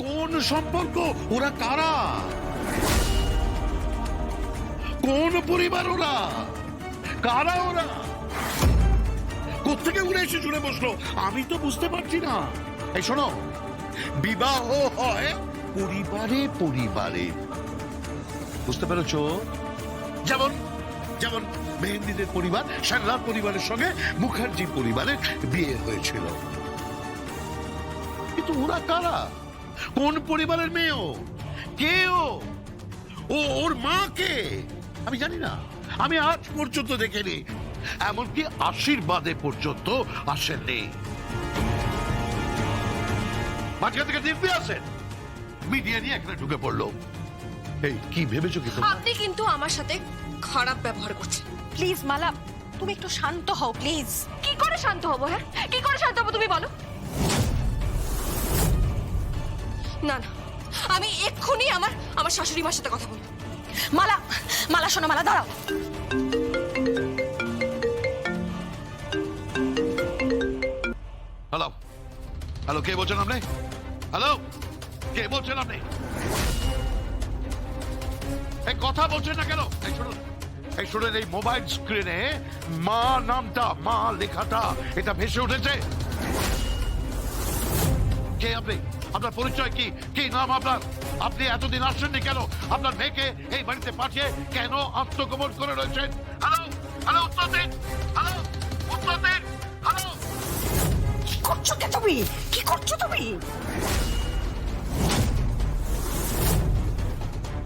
কোন সম্পর্ক? ওরা কারা? কোন পরিবার ওরা? কারা ওরা? কোত্থেকে উড়ে এসে জুড়ে বসলো আমি তো বুঝতে পারছি না। এই শোনো, বিবাহ হয় পরিবারে পরিবারে, বুঝতে পেরেছো? যেমন যেমন মেহেন্দিদের পরিবার সারলার পরিবারের সঙ্গে মুখার্জি পরিবারের বিয়ে হয়েছিল। কিন্তু ওরা কারা? কোন পরিবারের মেয়ে ও? কে ও? ওর মা কে? আমি জানি না, আমি আজ পর্যন্ত দেখিনি, এমনকি আশীর্বাদে পর্যন্ত আসেননি। মাঝখান থেকে দিব্যি আসেন, মিডিয়া নিয়ে এখানে ঢুকে পড়লো। এই কি ভেবেছো কি তোমরা? আপনি কিন্তু আমার সাথে খারাপ ব্যবহার করছেন। প্লিজ মালা, তুমি একটু শান্ত হও প্লিজ। কি করে শান্ত হবো? হ্যাঁ, কি করে শান্ত হবো তুমি বলো? না না, আমি এক্ষুনি আমার শাশুড়ি মার সাথে কথা বলবো। মালা, মালা শোনো, মালা দাঁড়াও। হ্যালো হ্যালো, কে বলছেন আপনি? হ্যালো, কে বলছেন আপনি? এই কথা বলছেন না কেন? এই শুনুন, এই শুনুন, এই মোবাইল স্ক্রিনে মা নামটা, মা লেখাটা এটা ভেসে উঠেছে। কে আপনি? আপনার পরিচয় কি? কি নাম আপনার? আপনি এতদিন আসছেননি কেন? আপনার মেয়েকে এই বাড়িতে পাঠিয়ে কেন আত্মগোপন করে রয়েছেন? হ্যালো হ্যালো, উত্তর দিন। হ্যালো, উত্তর দিন। হ্যালো, কি করছো কে তুমি? কি করছো তুমি?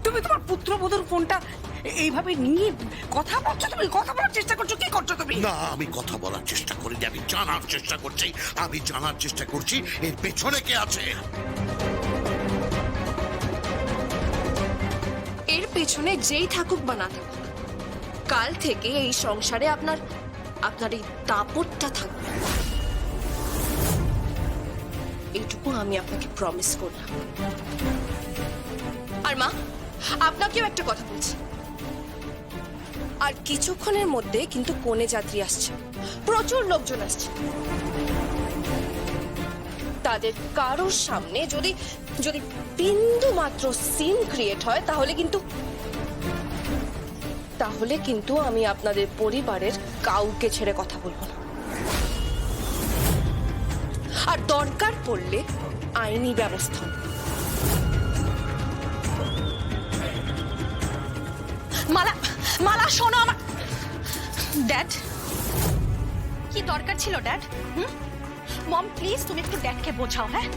তুমি তোমার পুত্রবধূর ফোনটা এইভাবে নিয়ে কথা বলছো? তুমি কথা বলার চেষ্টা করছো? কি করছো তুমি? না, আমি কথা বলার চেষ্টা করিনি, আমি জানার চেষ্টা করছি। আমি জানার চেষ্টা করছি এর পেছনে কে আছে। এর পেছনে যেই থাকুক বা না থাকুক, কাল থেকে এই সংসারে আপনার এই দাপটটা থাকবে, এইটুকু আমি আপনাকে প্রমিস করলাম। আর মা, আপনাকেও একটা কথা বলছি, আর কিছুক্ষণের মধ্যে কিন্তু কনে যাত্রী আসছে, প্রচুর লোকজন আসছে। তাদের কারোর সামনে যদি যদি বিন্দু মাত্র সিন ক্রিয়েট হয় তাহলে কিন্তু আমি আপনাদের পরিবারের কাউকে ছেড়ে কথা বলবো না, আর দরকার পড়লে আইনি ব্যবস্থা। মালা, মালা শোনো আমার। ড্যাড, কি দরকার ছিল ড্যাড? মম প্লিজ তুমি একটু ড্যাডকে বোঝাও। হ্যাঁ,